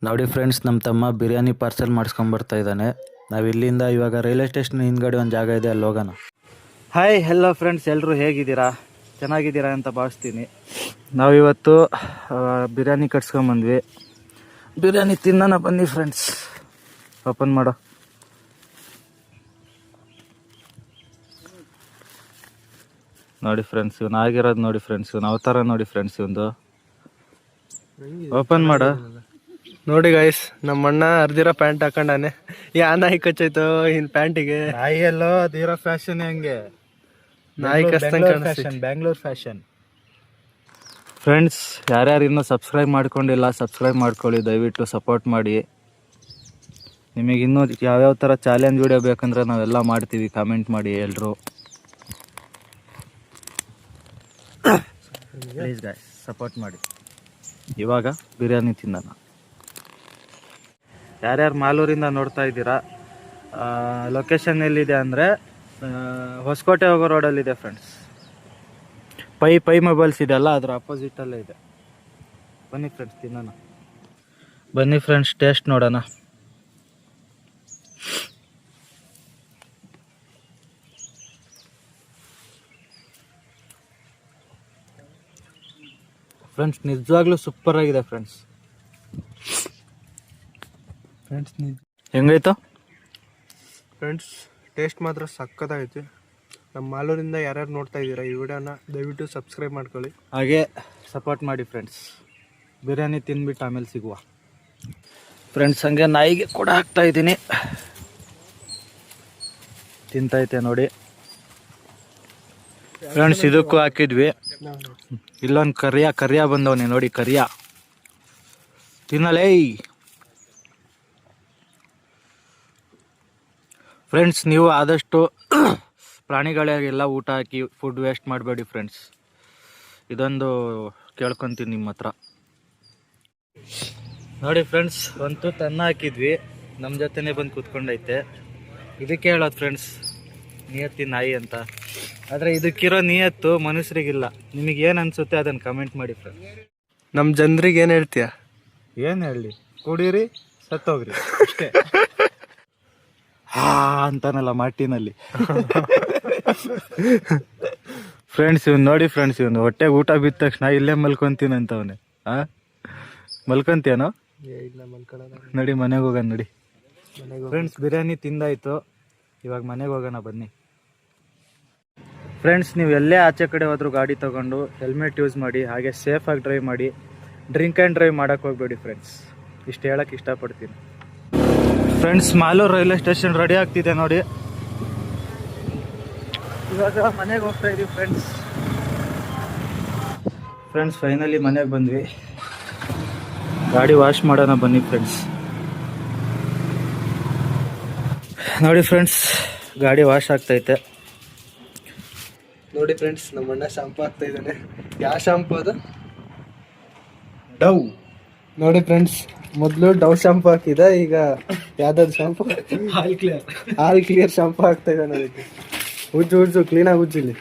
ನೋಡಿ ಫ್ರೆಂಡ್ಸ್, ನಮ್ಮ ತಮ್ಮ ಬಿರಿಯಾನಿ ಪಾರ್ಸೆಲ್ ಮಾಡಿಸ್ಕೊಂಬರ್ತಾ ಇದ್ದಾನೆ. ನಾವು ಇಲ್ಲಿಂದ ಇವಾಗ ರೈಲ್ವೆ ಸ್ಟೇಷನ್ ಹಿಂದ್ಗಡೆ ಒಂದು ಜಾಗ ಇದೆ, ಅಲ್ಲಿ ಹೋಗೋಣ. ಹಾಯ್ ಹೆಲೋ ಫ್ರೆಂಡ್ಸ್, ಎಲ್ಲರೂ ಹೇಗಿದ್ದೀರಾ? ಚೆನ್ನಾಗಿದ್ದೀರಾ ಅಂತ ಭಾವಿಸ್ತೀನಿ. ನಾವಿವತ್ತು ಬಿರಿಯಾನಿ ಕಟ್ಸ್ಕೊಂಬಂದ್ವಿ. ಬಿರಿಯಾನಿ ತಿನ್ನೋಣ ಬನ್ನಿ ಫ್ರೆಂಡ್ಸ್. ಓಪನ್ ಮಾಡೋ. ನೋಡಿ ಫ್ರೆಂಡ್ಸ್, ಇವನು ಆಗಿರೋದು ನೋಡಿ ಫ್ರೆಂಡ್ಸ್, ಇವನು ಅವತಾರ ನೋಡಿ ಫ್ರೆಂಡ್ಸ್, ಇವಂದು. ಓಪನ್ ಮಾಡೋ. ನೋಡಿ ಗೈಸ್, ನಮ್ಮ ಅಣ್ಣ ಅರ್ದಿರೋ ಪ್ಯಾಂಟ್ ಹಾಕೊಂಡಾನೆ. ಯಾ ನಾಯಿ ಕಚ್ಚೈತೋ ಇನ್ ಪ್ಯಾಂಟಿಗೆ. ನಾಯಿ ಎಲ್ಲೋ ಅದಿರೋ ಫ್ಯಾಷನ್ ಹಂಗೆ, ನಾಯಿ ಬ್ಯಾಂಗ್ಳೂರ್ ಫ್ಯಾಷನ್. ಫ್ರೆಂಡ್ಸ್, ಯಾರ್ಯಾರು ಇನ್ನೂ ಸಬ್ಸ್ಕ್ರೈಬ್ ಮಾಡ್ಕೊಂಡಿಲ್ಲ, ಸಬ್ಸ್ಕ್ರೈಬ್ ಮಾಡ್ಕೊಳ್ಳಿ, ದಯವಿಟ್ಟು ಸಪೋರ್ಟ್ ಮಾಡಿ. ನಿಮಗೆ ಇನ್ನೂ ಯಾವ್ಯಾವ ಥರ ಚಾಲೆಂಜ್ ವಿಡಿಯೋ ಬೇಕಂದ್ರೆ ನಾವೆಲ್ಲ ಮಾಡ್ತೀವಿ, ಕಾಮೆಂಟ್ ಮಾಡಿ ಎಲ್ಲರೂ. ಪ್ಲೀಸ್ ಗಾಯ್ಸ್, ಸಪೋರ್ಟ್ ಮಾಡಿ. ಇವಾಗ ಬಿರಿಯಾನಿ ತಿನ್ನೋಣ. ಯಾರ್ಯಾರು ಮಾಲೂರಿಂದ ನೋಡ್ತಾ ಇದ್ದೀರಾ, ಲೊಕೇಶನ್ ಎಲ್ಲಿದೆ ಅಂದರೆ ಹೊಸಕೋಟೆ ಹೋಗೋ ರೋಡಲ್ಲಿದೆ ಫ್ರೆಂಡ್ಸ್. ಪೈ ಮೊಬೈಲ್ಸ್ ಇದೆಲ್ಲ ಅದರ ಅಪೋಸಿಟಲ್ಲೇ ಇದೆ. ಬನ್ನಿ ಫ್ರೆಂಡ್ಸ್, ತಿನ್ನೋಣ. ಬನ್ನಿ ಫ್ರೆಂಡ್ಸ್, ಟೇಸ್ಟ್ ನೋಡೋಣ. ಫ್ರೆಂಡ್ಸ್, ನಿಜವಾಗ್ಲೂ ಸೂಪರ್ ಆಗಿದೆ ಫ್ರೆಂಡ್ಸ್. ಹೆಂಗೈತು ಫ್ರೆಂಡ್ಸ್? ಟೇಸ್ಟ್ ಮಾತ್ರ ಸಕ್ಕತ್ತಾಗೈತಿ. ನಮ್ಮ ಮಾಲೂರಿಂದ ಯಾರ್ಯಾರು ನೋಡ್ತಾ ಇದ್ದೀರಾ ಈ ವಿಡಿಯೋನ, ದಯವಿಟ್ಟು ಸಬ್ಸ್ಕ್ರೈಬ್ ಮಾಡ್ಕೊಳ್ಳಿ, ಹಾಗೆ ಸಪೋರ್ಟ್ ಮಾಡಿ ಫ್ರೆಂಡ್ಸ್. ಬಿರಿಯಾನಿ ತಿಂದ್ಬಿಟ್ಟು ಆಮೇಲೆ ಸಿಗುವ ಫ್ರೆಂಡ್ಸ್. ಹಂಗೆ ನಾಯಿಗೆ ಕೂಡ ಹಾಕ್ತಾ ಇದ್ದೀನಿ, ತಿಂತೈತೆ ನೋಡಿ ಫ್ರೆಂಡ್ಸ್. ಇದಕ್ಕೂ ಹಾಕಿದ್ವಿ. ಇಲ್ಲೊಂದು ಕರಿಯ ಬಂದವನೇ ನೋಡಿ, ಕರಿಯ ತಿನ್ನಲೇ. ಫ್ರೆಂಡ್ಸ್, ನೀವು ಆದಷ್ಟು ಪ್ರಾಣಿಗಳಿಗೆಲ್ಲ ಊಟ ಹಾಕಿ, ಫುಡ್ ವೇಸ್ಟ್ ಮಾಡಬೇಡಿ ಫ್ರೆಂಡ್ಸ್. ಇದೊಂದು ಕೇಳ್ಕೊತೀನಿ ನಿಮ್ಮ ಹತ್ರ. ನೋಡಿ ಫ್ರೆಂಡ್ಸ್, ಒಂದು ತುತ್ತು ಅನ್ನ ಹಾಕಿದ್ವಿ, ನಮ್ಮ ಜೊತೆನೇ ಬಂದು ಕೂತ್ಕೊಂಡೈತೆ. ಇದಕ್ಕೆ ಹೇಳೋದು ಫ್ರೆಂಡ್ಸ್, ನಿಯತ್ತಿ ನಾಯಿ ಅಂತ. ಆದರೆ ಇದಕ್ಕಿರೋ ನಿಯತ್ತು ಮನುಷ್ಯರಿಗಿಲ್ಲ. ನಿಮಗೆ ಏನು ಅನಿಸುತ್ತೆ ಅದನ್ನು ಕಮೆಂಟ್ ಮಾಡಿ ಫ್ರೆಂಡ್ಸ್. ನಮ್ಮ ಜನರಿಗೆ ಏನು ಹೇಳ್ತೀಯ? ಏನು ಹೇಳಿ, ಕುಡೀರಿ, ಸತ್ತೋಗ್ರಿ ಅಷ್ಟೇ. ಅಂತಾನಲ್ಲ ಮಾಟಿನಲ್ಲಿ. ಫ್ರೆಂಡ್ಸ್, ಇವನು ನೋಡಿ ಫ್ರೆಂಡ್ಸ್, ಇವನು ಹೊಟ್ಟೆಗೆ ಊಟ ಬಿದ್ದ ತಕ್ಷಣ ಇಲ್ಲೇ ಮಲ್ಕೊಂತೀನಂತವನೆ. ಮಲ್ಕೊಂತೀಯನೋ? ನೋಡಿ, ಮನೆಗೆ ಹೋಗೋಣ ನೋಡಿ ಫ್ರೆಂಡ್ಸ್. ಬಿರಿಯಾನಿ ತಿಂದಾಯ್ತು, ಇವಾಗ ಮನೆಗೆ ಹೋಗೋಣ ಬನ್ನಿ ಫ್ರೆಂಡ್ಸ್. ನೀವು ಎಲ್ಲೇ ಆಚೆ ಕಡೆ ಹೋದ್ರೂ ಗಾಡಿ ತೊಗೊಂಡು ಹೆಲ್ಮೆಟ್ ಯೂಸ್ ಮಾಡಿ, ಹಾಗೆ ಸೇಫಾಗಿ ಡ್ರೈವ್ ಮಾಡಿ. ಡ್ರಿಂಕ್ ಆ್ಯಂಡ್ ಡ್ರೈವ್ ಮಾಡೋಕ್ಕೆ ಹೋಗ್ಬೇಡಿ ಫ್ರೆಂಡ್ಸ್. ಇಷ್ಟು ಹೇಳೋಕ್ಕೆ ಇಷ್ಟಪಡ್ತೀನಿ friends. Malur railway station ready ಆಗ್ತಿದೆ ನೋಡಿ. ಇವಾಗ ಮನೆಗೆ ಹೋಗ್ತಾ ಇದೀವಿ ಫ್ರೆಂಡ್ಸ್. ಫೈನಲಿ ಮನೆಗೆ ಬಂದ್ವಿ. ಗಾಡಿ ವಾಶ್ ಮಾಡೋಣ ಬನ್ನಿ ಫ್ರೆಂಡ್ಸ್. ನೋಡಿ ಫ್ರೆಂಡ್ಸ್, ಗಾಡಿ ವಾಶ್ ಆಗ್ತೈತೆ. ನೋಡಿ ಫ್ರೆಂಡ್ಸ್, ನಮ್ಮ ಅಣ್ಣ ಶಾಂಪು ಹಾಕ್ತಾ ಇದ್ದಾನೆ. ಯಾವ ಶಾಂಪು ಅದು? ಡವ್. ನೋಡಿ ಫ್ರೆಂಡ್ಸ್, ಮೊದಲು ಡವ್ ಶಾಂಪು ಹಾಕಿದ, ಈಗ ಯಾವ್ದಾದ್ರು ಶಾಂಪು? ಆಲ್ ಕ್ಲಿಯರ್ ಶಾಂಪು ಹಾಕ್ತಾ ಇದ್ದಾನೆ. ಅದಕ್ಕೆ ಉಜ್ಜು ಕ್ಲೀನಾಗಿ ಉಜ್ಜಿಲ್ಲಿ.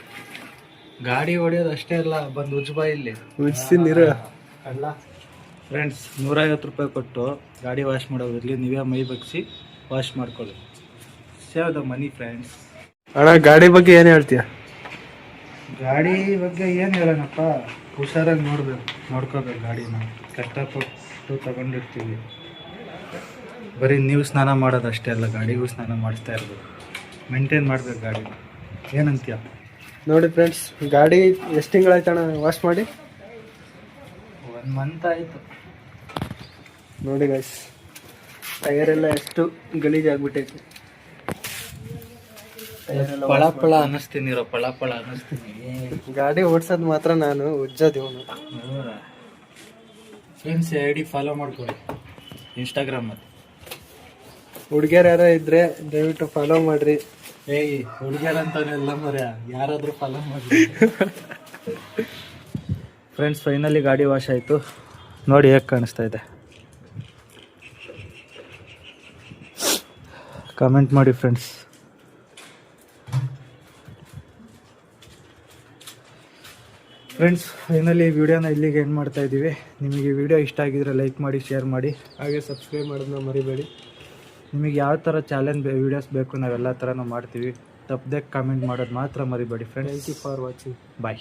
ಗಾಡಿ ಹೊಡಿಯೋದು ಅಷ್ಟೇ ಅಲ್ಲ, ಬಂದು ಉಜ್ಬಾ ಇಲ್ಲಿ ಉಜ್ಜಿಸಿ ನೀರು ಅಲ್ಲ ಫ್ರೆಂಡ್ಸ್. 150 ರೂಪಾಯಿ ಕೊಟ್ಟು ಗಾಡಿ ವಾಶ್ ಮಾಡೋದಿರಲಿ, ನೀವೇ ಮೈ ಬಗ್ಸಿ ವಾಶ್ ಮಾಡ್ಕೊಳ್ಳಿ. Save the money friends. ಅಣ್ಣ, ಗಾಡಿ ಬಗ್ಗೆ ಏನು ಹೇಳ್ತೀಯ? ಗಾಡಿ ಬಗ್ಗೆ ಏನು ಹೇಳೋಣಪ್ಪ, ಹುಷಾರಾಗಿ ನೋಡ್ಕೋಬೇಕು ಗಾಡಿನ. ಕಷ್ಟಪಟ್ಟು ತಗೊಂಡಿರ್ತೀವಿ. ಬರೀ ನೀವು ಸ್ನಾನ ಮಾಡೋದಷ್ಟೇ ಅಲ್ಲ, ಗಾಡಿಗೂ ಸ್ನಾನ ಮಾಡಿಸ್ತಾ ಇರ್ಬೇಕು, ಮೇಂಟೈನ್ ಮಾಡ್ಬೇಕು ಗಾಡಿನ. ಏನಂತೀಯ? ನೋಡಿ ಫ್ರೆಂಡ್ಸ್, ಗಾಡಿ ಎಷ್ಟು ತಿಂಗಳಾಯ್ತಣ್ಣ ವಾಶ್ ಮಾಡಿ? 1 ಮಂತ್ ಆಯಿತು. ನೋಡಿ ಗೈಸ್, ಟೈರೆಲ್ಲ ಎಷ್ಟು ಗಲೀಜಾಗ್ಬಿಟ್ಟೈತೆ. ಪಳ ಅನ್ನಿಸ್ತೀನಿ, ಪಳ ಅನ್ನಿಸ್ತೀನಿ. ಗಾಡಿ ಓಡ್ಸೋದು ಮಾತ್ರ ನಾನು, ಉಜ್ಜೋದು ಇವನು. ಫ್ರೆಂಡ್ಸ್, ID ಫಾಲೋ ಮಾಡ್ಕೊಳ್ಳಿ ಇನ್ಸ್ಟಾಗ್ರಾಮಲ್ಲಿ. ಹುಡುಗಿಯರು ಯಾರೋ ಇದ್ರೆ ದಯವಿಟ್ಟು ಫಾಲೋ ಮಾಡ್ರಿ. ಹುಡುಗಿಯರಂತಾನೆಲ್ಲ ಮರ್ಯ, ಯಾರಾದರೂ ಫಾಲೋ ಮಾಡಿ ಫ್ರೆಂಡ್ಸ್. ಫೈನಲಿ ಗಾಡಿ ವಾಶ್ ಆಯಿತು. ನೋಡಿ ಹೇಗೆ ಕಾಣಿಸ್ತಾ ಇದೆ, ಕಮೆಂಟ್ ಮಾಡಿ ಫ್ರೆಂಡ್ಸ್. ಫ್ರೆಂಡ್ಸ್ ಫೈನಲಿ ವಿಡಿಯೋನ ಇಲ್ಲಿಗೆ ಎಂಡ್ ಮಾಡ್ತಾ ಇದ್ದೀವಿ. ನಿಮಗೆ ವಿಡಿಯೋ ಇಷ್ಟ ಆಗಿದ್ರೆ ಲೈಕ್ ಮಾಡಿ, ಶೇರ್ ಮಾಡಿ, ಹಾಗೆ ಸಬ್ಸ್ಕ್ರೈಬ್ ಮಾಡೋದನ್ನ ಮರಿಬೇಡಿ. ನಿಮಗೆ ಯಾವ ಥರ ಚಾಲೆಂಜ್ ವೀಡಿಯೋಸ್ ಬೇಕು ನಾವೆಲ್ಲ ಥರನೂ ಮಾಡ್ತೀವಿ. ತಪ್ಪದೆ ಕಮೆಂಟ್ ಮಾಡೋದು ಮಾತ್ರ ಮರಿಬೇಡಿ friends. Thank you for watching. Bye.